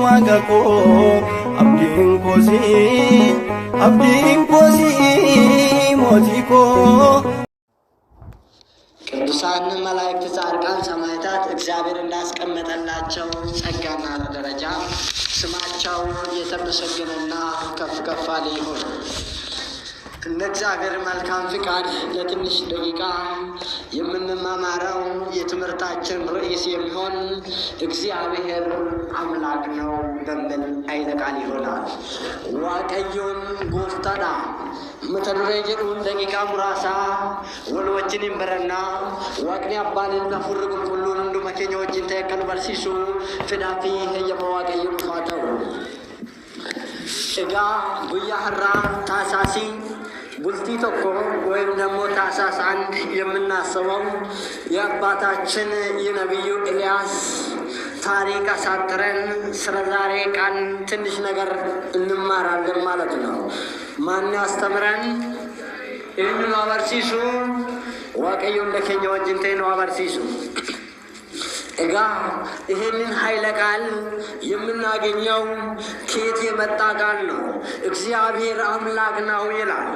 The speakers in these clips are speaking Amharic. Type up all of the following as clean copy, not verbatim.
ዋቀቆ አብዲን ኮሲ ሞቲኮ ቅዱሳን መላእክት፣ ጻድቃን፣ ሰማዕታት እግዚአብሔር እንዳስቀመጠላቸው ጸጋና ደረጃ ስማቸው የተመሰገነና ከፍ ከፍ ያለ ይሁን። እንደ እግዚአብሔር መልካም ፍቃድ ለትንሽ ደቂቃ የምንማማረው የትምህርታችን ርዕስ የሚሆን እግዚአብሔር አምላክ ነው በሚል ኃይለ ቃል ይሆናል። ዋቀዮን ጎፍታዳ መተዱሬ ጀዱን ደቂቃ ሙራሳ ወልወጅን በረና ዋቅኒ አባንና ሁር ቁልቁሉን እንዱ መኬኛ ወጅን ተከል በርሲሱ ፍዳፊ የመዋቀዩ ፋተው እጋ ጉያ ሐራ ታሳሲ ቡልቲ ተኮ ወይም ደግሞ ታሳስ አንድ የምናስበው የአባታችን የነቢዩ ኤልያስ ታሪክ አሳጥረን ስለ ዛሬ ቀን ትንሽ ነገር እንማራለን ማለት ነው። ማን ያስተምረን? ይህንን አበርሲሱ ዋቀዩ እንደከኛ ወጅንቴ ነው አበርሲሱ እጋ ይህንን ኃይለ ቃል የምናገኘው ከየት የመጣ ቃል ነው? እግዚአብሔር አምላክ ነው ይላል።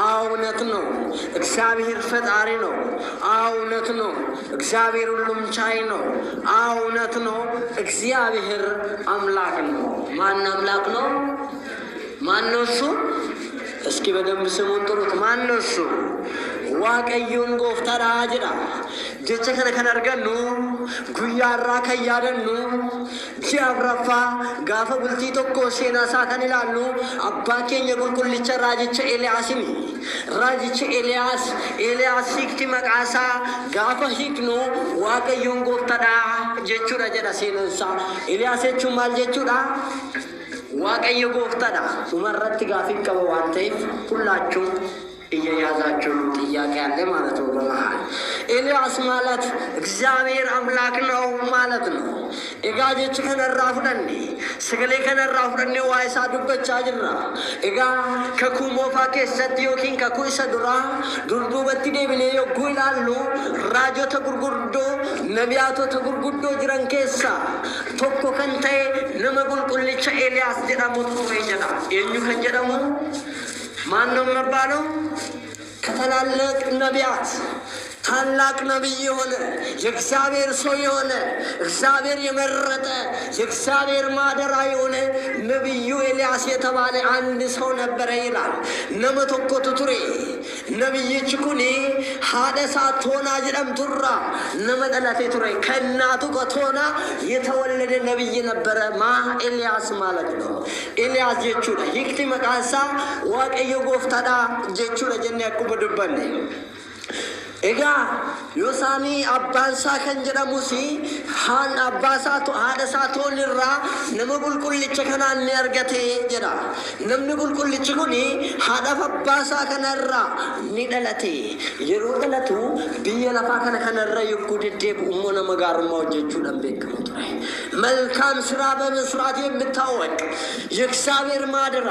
እውነት ነው። እግዚአብሔር ፈጣሪ ነው። እውነት ነው። እግዚአብሔር ሁሉም ቻይ ነው። እውነት ነው። እግዚአብሔር አምላክ ነው። ማን አምላክ ነው? ማን ነው እሱ? እስኪ በደንብ ስሙን ጥሩት። ማን ነው እሱ? ዋቀዩን ጎፍታዳ ጅዳ ጀቸ ከነርገኑ ጉያራ ከያደኑ ጂአብራፋ ጋፈ ቡልቲ ቶኮ ሴናሳ ከንላሉ አባኬኝ የቁልቁልቸ ራጅቸ ኤልያስኒ ራጅቸ ኤልያስ ሂክቲ መቃሳ ጋፈ ሂክኑ ዋቀዩን ጎፍታዳ ጀቹዳ ጀዳ ሴነንሳ ኤልያሴቹ ማል ጀቹዳ ዋቀየ ጎፍታዳ ኡመረት ጋፊን ቀበ ዋንተይፍ ሁላችሁ እየያዛችሁ ጥያቄ አለ ማለት ነው። በመሃል ኤልያስ ማለት እግዚአብሔር አምላክ ነው ማለት ነው። እጋጀች ከነራፉደኒ ስገሌ ከነራፉደኒ ዋይሳ ዱበቻ ጅራ እጋ ከኩሞፋ ከሰት ዮኪን ከኩይሰ ዱርዱበቲ ደብኔ የጉ ይላሉ ራጆተ ጉርጉርዶ ነቢያቶተ ጉርጉርዶ ጅረን ኬሳ ቶኮ ከንተይ ነመጉልቁልቻ ኤልያስ ጀዳሙት ወይጀዳ የኙ ከንጀዳሙ ማን ነው መባለው? ከታላላቅ ነቢያት ታላቅ ነብይ የሆነ የእግዚአብሔር ሰው የሆነ እግዚአብሔር የመረጠ የእግዚአብሔር ማደራ የሆነ ነብዩ ኤልያስ የተባለ አንድ ሰው ነበረ ይላል። ነመቶኮቱ ቱሬ ነብይ ችኩኒ ሀደሳ ቶና ጅረም ቱራ ነመጠላቴ ቱሬ ከእናቱ ከቶና የተወለደ ነብይ ነበረ። ኤልያስ ማለት ነው። ኤልያስ ጀቹዳ ሂክቲ መቃሳ ዋቀዮ ጎፍታዳ ጀቹዳ ጀነ ያቁበዱበነ እጋ ዮሳኒ አባንሳ ከንጀዳሙሲ ሃን አባሳቱ ሀደሳቶን ራ ነመጉልቁልቸ ከናን ያርገቴ ጀዳ ነምጉልቁልቸ ኩኒ ሀዳፍ አባሳ ከነራ ኒደለቴ የሮደለቱ ቢየለፋ ከነራ ይኩድዴ ኡሞነ መጋርማው ጀቹ ደምበከሙ መልካም ስራ በመስራት የምታወቅ የእግዚአብሔር ማደራ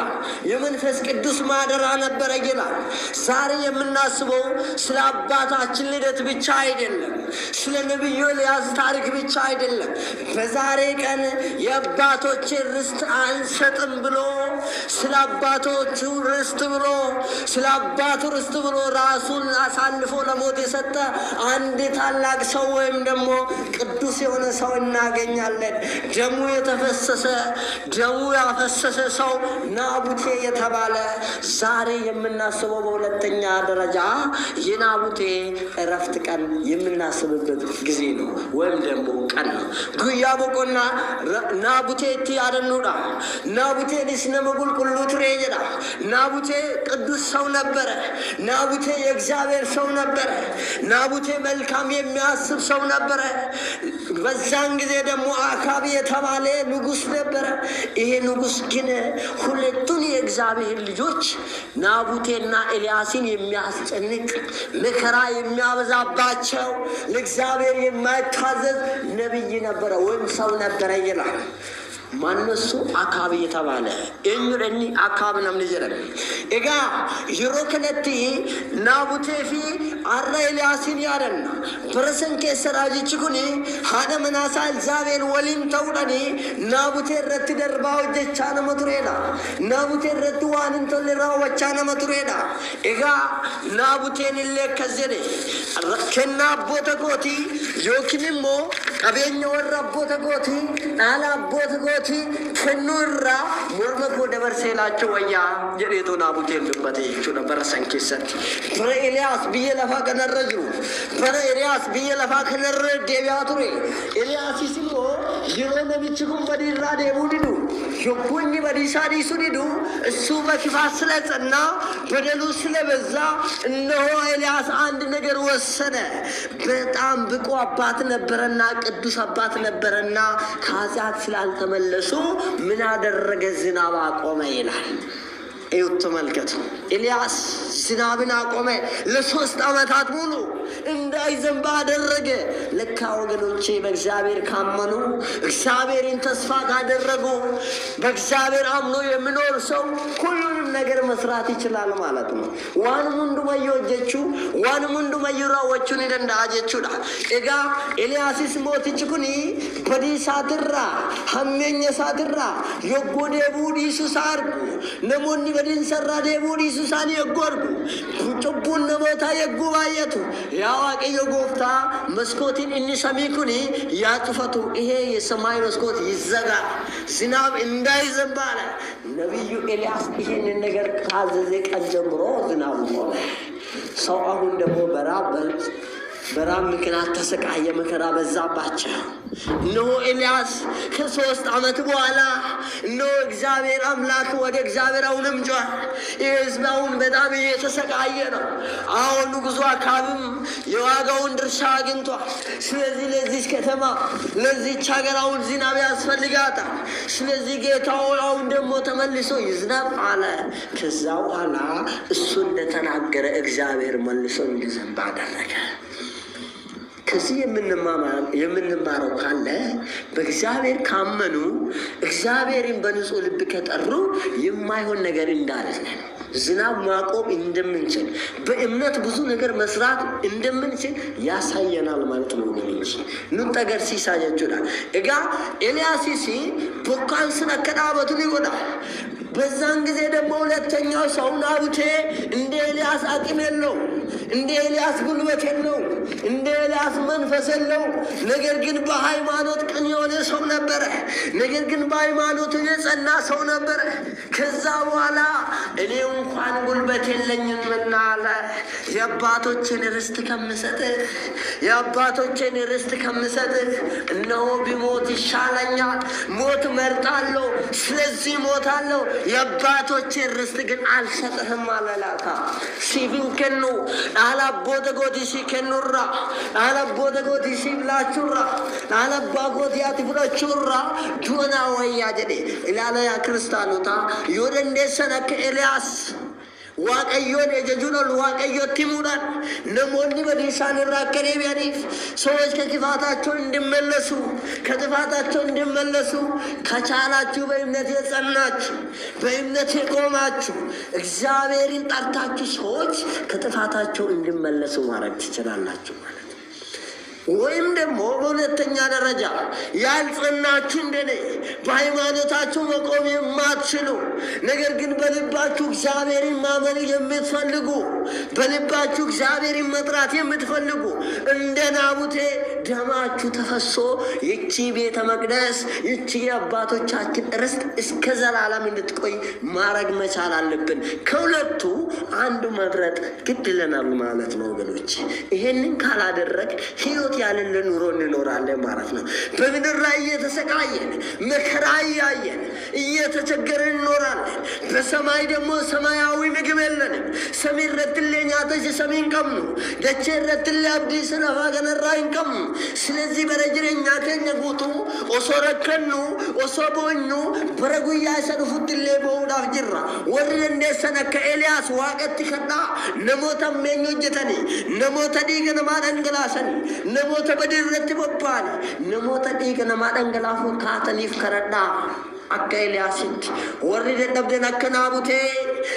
የመንፈስ ቅዱስ ማደራ ነበረ ይላል። ዛሬ የምናስበው ስለ አባታችን ልደት ብቻ አይደለም፣ ስለ ነብዩ ኤልያስ ታሪክ ብቻ አይደለም። በዛሬ ቀን የአባቶች ርስት አንሰጥም ብሎ ስለ አባቶቹ ርስት ብሎ ስለ አባቱ ርስት ብሎ ራሱን አሳልፎ ለሞት የሰጠ አንድ ታላቅ ሰው ወይም ደግሞ ቅዱስ የሆነ ሰው እናገኛለን። ደሙ ያፈሰሰ ሰው ናቡቴ የተባለ ዛሬ የምናስበው በሁለተኛ ደረጃ የናቡቴ እረፍት ቀን የምናስብበት ጊዜ ነው ወይም ደግሞ ቀን ነው። ጉያ በቆና ናቡቴ ያደኑዳ ናቡቴ ለስነመጉልቁሉ ትሬጀዳ ናቡቴ ቅዱስ ሰው ነበረ። ናቡቴ የእግዚአብሔር ሰው ነበረ። ናቡቴ መልካም የሚያስብ ሰው ነበረ። በዛን ጊዜ ደግሞ አካብ የተባለ ንጉስ ነበረ። ይሄ ንጉስ ግን ሁለቱን የእግዚአብሔር ልጆች ናቡቴና ኤልያስን የሚያስጨንቅ መከራ የሚያበዛባቸው ለእግዚአብሔር የማይታዘዝ ነብይ ነበረ ወይም ሰው ነበረ ይላል። ማነሱ አካብ የተባለ እኝረኒ አካብ ነምን ይጀረም እጋ ይሮከለቲ ናቡቴ ፊ አራ ኤልያስን ያደና برسن كسراجي تكوني هذا مناسال زابين ولين تورني نابوتي رت درباو جچانا متريدا نابوتي رت وانن تولرا وچانا متريدا إيغا نابوتي نللي كزيني كنا بوتا قوتي يوكينمو قبين ورّا بوتا قوتي نالا بوتا قوتي كنورّا مرمكو دبر سيلا چويا جريتو نابوتي اللبتي چونا برسن كسر برا إلياس بيه لفا كنر رجو برا إلياس بيه لفا كنر ديبياتوري إلياس يسمو يرو نبي چكم بدي را ديبو ديدو يوكوني بدي سادي سوديدو السوبة كفاسلة سنة بدلو سلبزا إنه إلياس عند نجر وسنة بتعم بقوا أبات نبرنا قدوس أبات نبرنا كازات سلال تملسو من هذا الرجزنا واقوم إلى እዩት ተመልከቱ ኤልያስ ዝናብን አቆመ ለሶስት ዓመታት ሙሉ እንዳይዘንብ አደረገ ለካ ወገኖቼ በእግዚአብሔር ካመኑ እግዚአብሔርን ተስፋ ካደረጉ በእግዚአብሔር አምኖ የሚኖር ሰው ሁሉንም ነገር መስራት ይችላል ማለት ነው ዋን ሙንዱ ማዮጀቹ ዋን ሙንዱ ማዩራዎቹን እንደንዳጀቹዳ ኤጋ ኤልያስስ ሞትችኩኒ በዲሳትራ ሐመኘ ሳትራ የጎዴ ቡዲ ሱሳርጉ ነሞኒ بدين سر ديبودي سوساني يقربو چبون نموتا يقوبايتو يا واقعي يقوفتا مسكوتين إني سميكوني يا تفتو إيه يسماي مسكوت يزغا سناب انداي زنبالا نبي إلياس إيه ننگر كاززك أجمرو زناب مولا سوءهن دمو برام مكنات تسقع مكرا بزاباتشا نو إلياس كسوست عمت بوالا نو እግዚአብሔር አምላክ ወደ እግዚአብሔር አሁንም ጆህ ኢዝባውን በጣም የተሰቃየነው አሁን ንጉሡ አካብም የዋጋውን ድርሻ አግኝቷል ስለዚህ ለዚህ ከተማ ለዚህ ሀገር አሁን ዝናብ ያስፈልጋታል ስለዚህ ጌታው አሁን ደግሞ ተመልሶ ይዝናብ አለ ከዛ በኋላ እሱ እንደተናገረ እግዚአብሔር መልሶ እንዲዘንብ አደረገ ከዚህ የምንማረው ካለ በእግዚአብሔር ካመኑ እግዚአብሔርን በንጹህ ልብ ከጠሩ የማይሆን ነገር እንዳለ ዝናብ ማቆም እንደምንችል በእምነት ብዙ ነገር መስራት እንደምንችል ያሳየናል ማለት ነው ወገኖች ንጠገር ሲሳየችና እጋ ኤልያስ ቦካን ስለከዳበቱን ይወዳል በዛን ጊዜ ደግሞ ሁለተኛው ሰው ናቡቴ እንደ ኤልያስ አቅም የለው እንደ ኤልያስ ጉልበት የለው እንደ ኤልያስ መንፈስ የለው ነገር ግን በሃይማኖት ቅን የሆነ ሰው ነበር ነገር ግን በሃይማኖቱ የጸና ሰው ነበር ከዛ በኋላ እኔ እንኳን ጉልበት የለኝምና አለ የአባቶቼን ርስት ከምሰጥ እነሆ ቢሞት ይሻለኛል ሞት መርጣለሁ ስለዚህ ሞታለሁ የአባቶቼን ርስት ግን አልሰጥህም አለላታ ሲቪንከኑ አላቦተ ጎዲሲ ከኑራ አላቦተ ጎዲሲ ብላቹራ አላባ ጎዲያት ብላቹራ ጆና ወያጀዴ ኢላላ ያ ክርስቲያኖታ ዮደንደሰነ ከኤልያስ ዋቀዮን የጀጁኖል ዋቀዮ ቲሙዳን ነሞኒ በዲሳን ራከኔ ቢያኒፍ ሰዎች ከጥፋታቸው እንዲመለሱ ከቻላችሁ በእምነት የጸናችሁ በእምነት የቆማችሁ እግዚአብሔርን ጠርታችሁ ሰዎች ከጥፋታቸው እንዲመለሱ ማድረግ ትችላላችሁ ማለት ወይም ደግሞ በሁለተኛ ደረጃ ያልጸናችሁ እንደኔ በሃይማኖታችሁ መቆም የማትችሉ ነገር ግን በልባችሁ እግዚአብሔርን ማመን የምትፈልጉ በልባችሁ እግዚአብሔርን መጥራት የምትፈልጉ እንደ ናቡቴ ደማችሁ ተፈሶ ይቺ ቤተ መቅደስ ይቺ የአባቶቻችን ርስት እስከ ዘላለም እንድትቆይ ማድረግ መቻል አለብን ከሁለቱ አንዱ መብረጥ ግድ ይለናል ማለት ነው ወገኖች ይሄንን ካላደረግ ህይወት ያለን ኑሮ እንኖራለን ማለት ነው በምድር ላይ እየተሰቃየን መከራ ያየን እየተቸገረን እንኖራለን በሰማይ ደግሞ ሰማያዊ ምግብ የለንም ሰሚን ረትለኛ ተሽ ሰሚን ቀሙ ደቼ ረትለ አብዲ ሰነፋ ገነራይን ቀሙ ስለዚህ በረጅረኛ ከነጉቱ ኦሶረከኑ ኦሶቦኙ በረጉያ ሰንፉትለ በውዳፍ ጅራ ወርደ እንደሰነ ከኤልያስ ዋቀት ከዳ ነሞታ መኞጀተኒ ነሞታ ዲገነ ማደንገላሰኒ ነሞታ በድረት በባኒ ነሞታ ዲገነ ማደንገላፉ ካተኒፍ ከረዳ akka Eliyaasitti warri dadhabdan akka Naabutee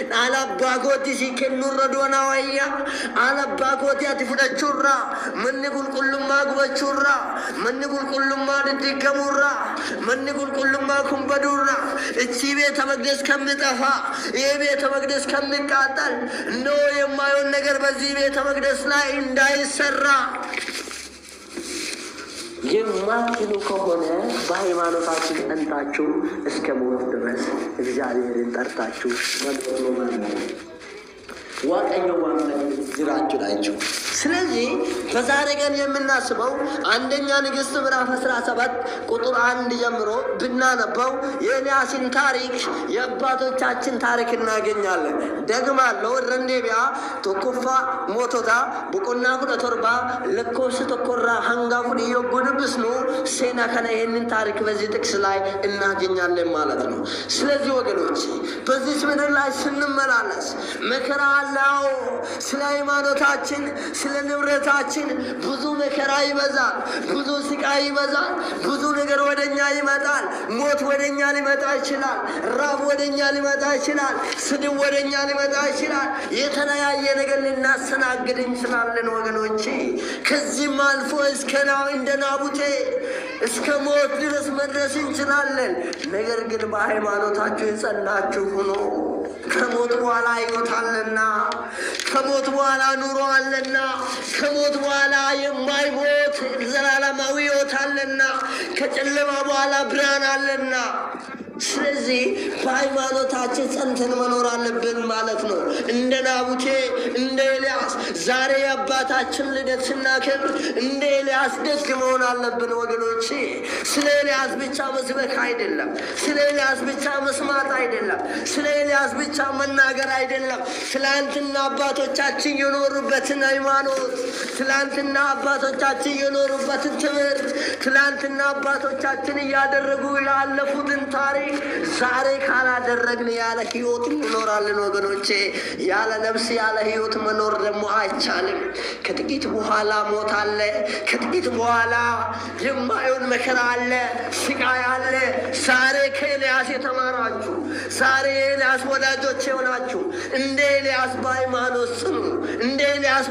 dhaala abbaa kootii si kennuurra doonaa wayyaa dhaala abbaa kootii ati fudhachuurra manni qulqullummaa gubachuurra manni qulqullummaa diddigamuurra manni qulqullummaa kun baduurra እቺ ቤተ መቅደስ ከምጠፋ ይሄ ቤተ መቅደስ ከሚቃጠል ነው የማየውን ነገር በዚህ ቤተ መቅደስ ላይ እንዳይሰራ የማትሉ ከሆነ በሃይማኖታችሁ ጸንታችሁ እስከ ሞት ድረስ እግዚአብሔርን ጠርታችሁ መኖር ነው ማለት ነው። ዋቀኛው ዋቀኝ ጅራችሁ ናችሁ። ስለዚህ በዛሬ ቀን የምናስበው አንደኛ ንግሥት ምዕራፍ 17 ቁጥር 1 ጀምሮ ብናነበው የኤልያስን ታሪክ የአባቶቻችን ታሪክ እናገኛለን። ደግማለሁ ረንዴቢያ ቶኩፋ ሞቶታ ቡቁና ኩደቶርባ ለኮስ ተኮራ ሃንጋፉ ይወጉንብስኑ ሴና ከነ ይህንን ታሪክ በዚህ ጥቅስ ላይ እናገኛለን ማለት ነው። ስለዚህ ወገኖች በዚህ ምድር ላይ ስንመላለስ መከራ አለው። ስለ ሃይማኖታችን ስለ ንብረታችን ብዙ መከራ ይበዛል፣ ብዙ ስቃይ ይበዛል፣ ብዙ ነገር ወደኛ ይመጣል። ሞት ወደኛ ሊመጣ ይችላል፣ ራብ ወደኛ ሊመጣ ይችላል፣ ስድብ ወደኛ ሊመጣ ይችላል። የተለያየ ነገር ልናስተናግድ እንችላለን ወገኖቼ። ከዚህም አልፎ እንደ ናቡቴ እስከ ሞት ድረስ መድረስ እንችላለን። ነገር ግን በሃይማኖታችሁ የጸናችሁ ሁኑ። ከሞት በኋላ ሕይወት አለና፣ ከሞት በኋላ ኑሮ አለና፣ ከሞት በኋላ የማይሞት ዘላለማዊ ሕይወት አለና፣ ከጨለማ በኋላ ብርሃን አለና። ስለዚህ በሃይማኖታችን ጸንተን መኖር አለብን ማለት ነው። እንደ ናቡቴ እንደ ኤልያስ ዛሬ የአባታችን ልደት ስናከብር እንደ ኤልያስ ደግ መሆን አለብን ወገኖቼ። ስለ ኤልያስ ብቻ መስበክ አይደለም፣ ስለ ኤልያስ ብቻ መስማት አይደለም፣ ስለ ኤልያስ ብቻ መናገር አይደለም። ትላንትና አባቶቻችን የኖሩበትን ሃይማኖት፣ ትላንትና አባቶቻችን የኖሩበትን ትምህርት፣ ትላንትና አባቶቻችን እያደረጉ ያለፉትን ታሪክ ዛሬ ካላደረግን ያለ ህይወት እንኖራለን ወገኖቼ። ያለ ነፍስ ያለ ህይወት መኖር ደግሞ አይቻልም። ከጥቂት በኋላ ሞት አለ። ከጥቂት በኋላ የማይሆን መከራ አለ፣ ስቃይ አለ። ዛሬ ከኤልያስ የተማራችሁ፣ ዛሬ የኤልያስ ወዳጆች የሆናችሁ እንደ ኤልያስ በሃይማኖት ጽኑ። እንደ ኤልያስ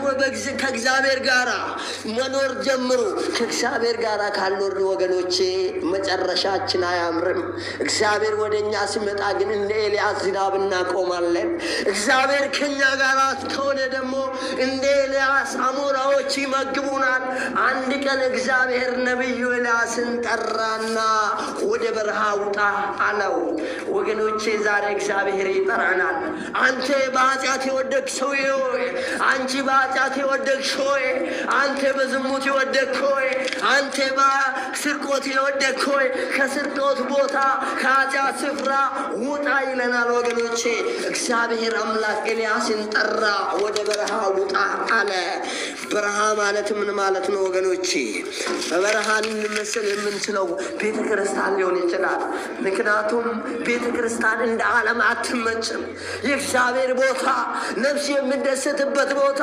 ከእግዚአብሔር ጋር መኖር ጀምሩ። ከእግዚአብሔር ጋር ካልኖርን ወገኖቼ መጨረሻችን አያምርም። እግዚአብሔር ወደኛ ሲመጣ ግን እንደ ኤልያስ ዝናብ እናቆማለን። እግዚአብሔር ከኛ ጋር ከሆነ ደግሞ እንደ ኤልያስ አሞራዎች ይመግቡናል። አንድ ቀን እግዚአብሔር ነቢዩ ኤልያስን ጠራና ወደ በረሃ ውጣ አለው። ወገኖቼ ዛሬ እግዚአብሔር ይጠራናል። አንተ በኃጢአት የወደቅ ሰው ሆይ፣ አንቺ በኃጢአት የወደቅ ሆይ፣ አንተ በዝሙት የወደቅ ሆይ፣ አንተ በስርቆት የወደቅ ሆይ ከስርቆት ቦታ ከኃጢአት ስፍራ ውጣ ይለናል ወገኖቼ። እግዚአብሔር አምላክ ኤልያስን ጠራ፣ ወደ በረሃ ውጣ አለ። በረሃ ማለት ምን ማለት ነው ወገኖቼ? በበረሃ ልንመስል የምንችለው ቤተ ክርስቲያን ሊሆን ይችላል። ምክንያቱም ቤተ ክርስቲያን እንደ ዓለም አትመጭም። የእግዚአብሔር ቦታ፣ ነፍስ የሚደሰትበት ቦታ፣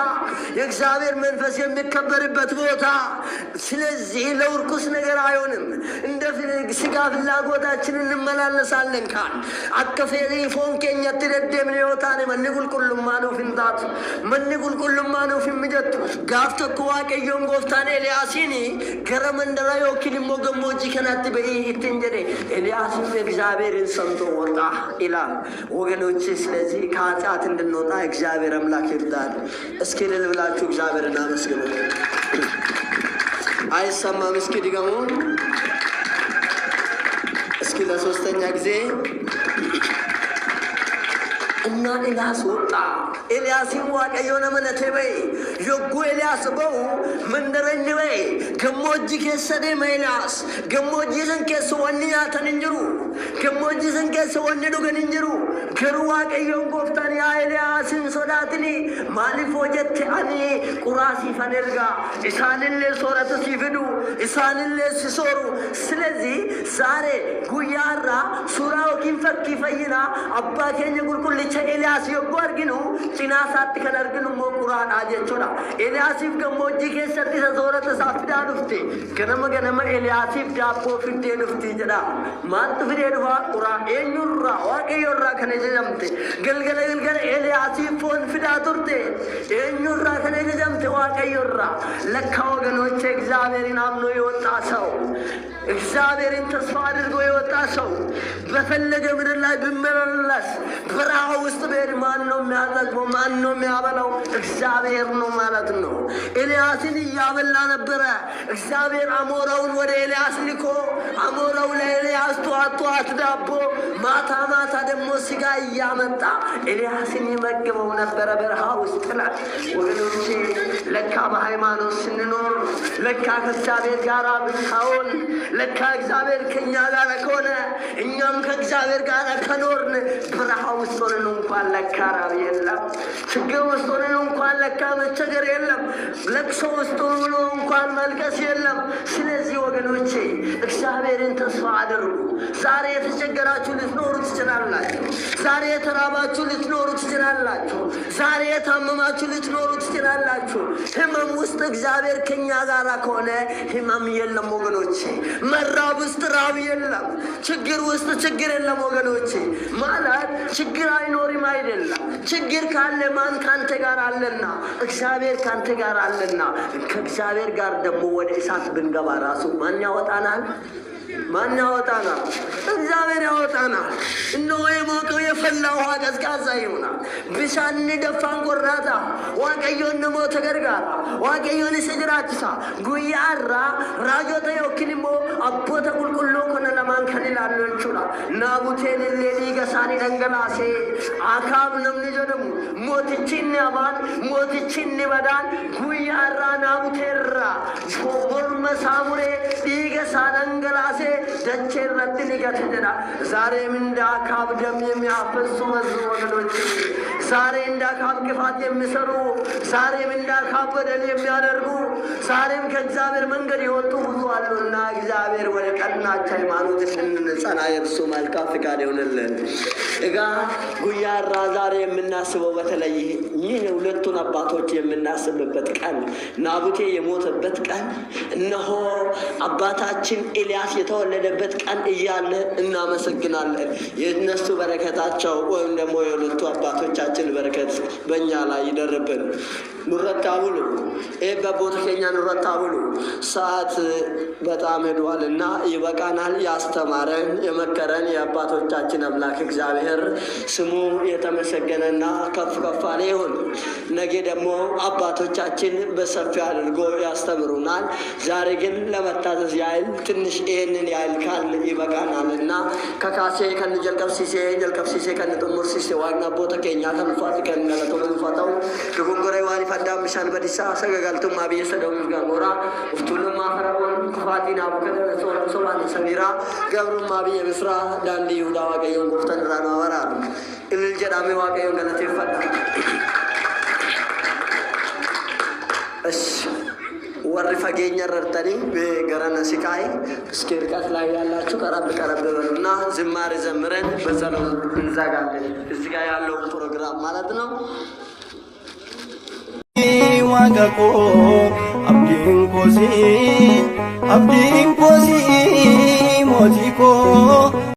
የእግዚአብሔር መንፈስ የሚከበርበት ቦታ። ስለዚህ ለውርኩስ ነገር አይሆንም። እንደ ስጋ ፍላጎታችን እንመላለሳለን ካል አከፌሪ ፎንኬኛ ትደደም ሊዮታን መንጉልቁልማ ነው ፍንታት መንጉልቁልማ ነው ፍምጀት ጋፍተ ኩዋቀዮን ጎፍታን ኤልያሲኒ ገረመንደራ ዮኪን ሞገሞጂ ከናት በይ ኢትንጀደ ኤልያስም እግዚአብሔርን ሰምቶ ወጣ ይላል ወገኖቼ። ስለዚህ ከኃጢአት እንድንወጣ እግዚአብሔር አምላክ ይርዳል። እስኪ እልል ብላችሁ እግዚአብሔርን አመስግኑ። አይሰማም? እስኪ ድገሙ። እስኪ ለሶስተኛ ጊዜ እና ኤልያስ ወጣ። ኤልያስን ዋቀዮን አመነቴ በይ ዮጉ ኤልያስ በው መንደረኝ በይ ገሞጂ ከሰደ ኤልያስ ገሞጂ ሰንከስ ወንያተን እንጅሩ ገሞጂ ሰንከስ ወንዱ ገንንጅሩ ገሩ ዋቀዮን ጎፍታን ያ ኤልያስን ሶዳትኒ ማሊፎ ጀት አኒ ቁራሲ ፈነልጋ ኢሳንለ ሶራተ ሲፍዱ ኢሳንለ ሲሶሩ። ስለዚህ ዛሬ ጉያራ ሱራው ኪንፈክ ፈይና አባ ከኝ ጉልቁልቻ namicha Eeliyaas yogguu arginu cinaa isaatti kan arginu immoo quraadhaa jechuudha. Eeliyaasiif gammoojjii keessatti isa soorata isaa fidaa dhufte. Ganama Eeliyaasiif daabboo fiddee dhufti jedha. Maaltu fidee dhufa? Quraa. Eenyurraa? Waaqayyoorraa kan ajajamte. Galgala Eeliyaasiif foon fidaa turte. Eenyurraa kan ajajamte? Waaqayyoorraa. Lakka ወገኖቼ እግዚአብሔርን አምኖ የወጣ ሰው እግዚአብሔርን ተስፋ አድርጎ የወጣ ሰው በፈለገ ምድር ላይ ቢመላለስ በረሃ ውስጥ ቢሄድ ማን ነው የሚያጠግበው? ማን ነው የሚያበላው? እግዚአብሔር ነው ማለት ነው። ኤልያስን እያበላ ነበረ። እግዚአብሔር አሞራውን ወደ ኤልያስ ልኮ አሞራው ለኤልያስ ጠዋት ዳቦ ማታ ደግሞ ስጋ እያመጣ ኤልያስን ይመግበው ነበረ በረሃ ውስጥ ላይ። ወገኖቼ ለካ በሃይማኖት ስንኖር ለካ ከእግዚአብሔር ጋር ብቻውን ለካ እግዚአብሔር ከኛ ጋር ከሆነ እኛም ከእግዚአብሔር ጋር ከኖርን በረሃ ውስጥ ሆነን እንኳን ለካ ራብ የለም። ችግር ውስጥ ሆነን እንኳን ለካ መቸገር የለም። ለቅሶ ውስጥ ሆኖ እንኳን መልቀስ የለም። ስለዚህ ወገኖቼ እግዚአብሔርን ተስፋ አድርጉ። ዛሬ የተቸገራችሁ ልትኖሩ ትችላላችሁ። ዛሬ የተራባችሁ ልትኖሩ ትችላላችሁ። ዛሬ የታመማችሁ ልትኖሩ ትችላላችሁ። ህመም ውስጥ እግዚአብሔር ከኛ ጋር ከሆነ ህመም የለም ወገኖቼ። መራብ ውስጥ ራብ የለም። ችግር ውስጥ ችግር የለም ወገኖቼ። ማለት ችግር አይኖርም አይደለም። ችግር ካለ ማን ካንተ ጋር አለና? እግዚአብሔር ካንተ ጋር አለና። ከእግዚአብሔር ጋር ደግሞ ወደ እሳት ብንገባ ራሱ ማን ያወጣናል? ማን ያወጣናል? እግዚአብሔር ያወጣናል። እነሆ የሞቀው የፈላ ውሃ ቀዝቃዛ ይሆናል። ብሻን ደፋን ቆራታ ዋቀዮን ነሞ ተገርጋራ ዋቀዮን ስጅራችሳ ጉያራ ራጆተ ዮክንሞ አቦተ ቁልቁሎ ኮነ ለማን ከንላሉ ይችላ ናቡቴን ሌሊ ገሳኒ ደንገላሴ አካብ ነምኒ ጀደሙ ሞትቺን ያባን ሞትቺን በዳን ጉያራ ናቡቴራ ሾቦር መሳሙሬ ዲገሳ ደንገላሴ ደቼ ረድን ይገትደና ዛሬም እንደ አካብ ደም የሚያፈሱ መዝ ወገኖች ዛሬ እንደ አካብ ክፋት የሚሰሩ ዛሬም እንደ አካብ በደል የሚያደርጉ ዛሬም ከእግዚአብሔር መንገድ የወጡ ብዙ አሉና እግዚአብሔር ወደ ቀናች ሃይማኖት እንድንጸና የእርሱ መልካም ፍቃድ ይሁንልን። እጋ ጉያራ ዛሬ የምናስበው በተለይ ይህ ሁለቱን አባቶች የምናስብበት ቀን ናቡቴ የሞተበት ቀን እነሆ አባታችን ኤልያስ የተወለደበት ቀን እያለ እናመሰግናለን። የእነሱ በረከታቸው ወይም ደግሞ የሁለቱ አባቶቻችን በረከት በእኛ ላይ ይደርብን። ኑረታ ብሉ በቦታ ከኛ ኑረታ ብሉ። ሰዓት በጣም ሄዷልና ይበቃናል። ያስተማረን የመከረን የአባቶቻችን አምላክ እግዚአብሔር ስሙ የተመሰገነና ከፍ አለ ይሁን። ነገ ደግሞ አባቶቻችን በሰፊ አድርጎ ያስተምሩናል። ዛሬ ግን ለመታዘዝ ያህል ትንሽ ይህንን ያህል ካል ይበቃናልና ከካሴ ጀልቀብሲሴ ከንጥሙርሲሴ ዋና ቦታ ከኛ ከንፋት ከንገለቶ መንፋታው ድጉንጎሬ ዋኒ ፈዳም ሻን በዲሳ ሰገጋልቱም አብየ ሰደው ጋሞራ ፍቱልማ ፈራውን ኩፋቲና በከለ ሶማን ሰሚራ ገብሩም አብየ ምስራ ዳንዲ ይሁዳ ዋቀየን ጉፍተን ራና ወራ እልል ጀዳሚ ዋቀየን ገለቴ ፈዳ እሺ ወር ፈገኛ ረርተኒ በገራና ሲካይ እስኪ ርቀት ላይ ያላችሁ ቀረብ በሉና ዝማሬ ዘምረን በጸሎት እንዘጋለን። እዚህ ጋር ያለው ፕሮግራም ማለት ነው። ዋጋቆ አብዲን ኮሲ ሞቲኮ